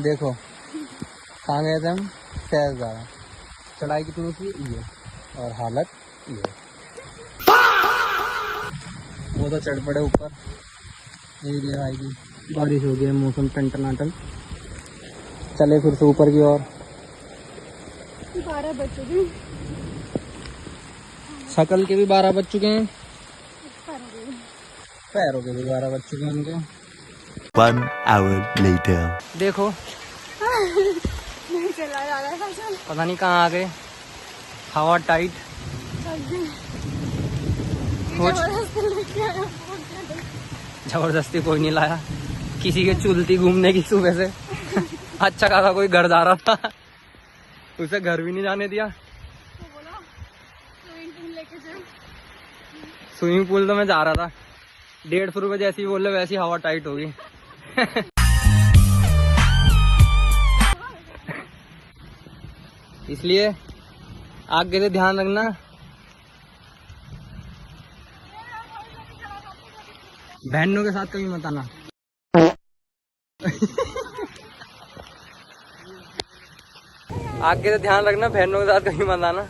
देखो कहाँ गए थे हम, शहरदारा। चढ़ाई कितनी थी ये, और हालत ये। वो तो चढ़ पड़े ऊपर। ये आएगी, बारिश हो गई है, मौसम टनटनाटन। चले फिर से ऊपर की ओर। 12 बज चुके। शकल के भी 12 बज चुके हैं, पैरों के भी 12 बज चुके हैं उनके। 1 hour later. देखो नहीं चला जा रहा है। पता नहीं कहाँ आ गए, हवा टाइट। जबरदस्ती कोई नहीं लाया, किसी के चुलती घूमने की सुबह से। अच्छा खासा कोई घर जा रहा था, उसे घर भी नहीं जाने दिया। स्विमिंग पूल तो मैं जा रहा था, 150 रुपये जैसी ही बोल रहे वैसी हवा टाइट होगी। इसलिए आगे से ध्यान रखना। बहनों के साथ कभी मत आना। आगे से ध्यान रखना, बहनों के साथ कहीं मत आना।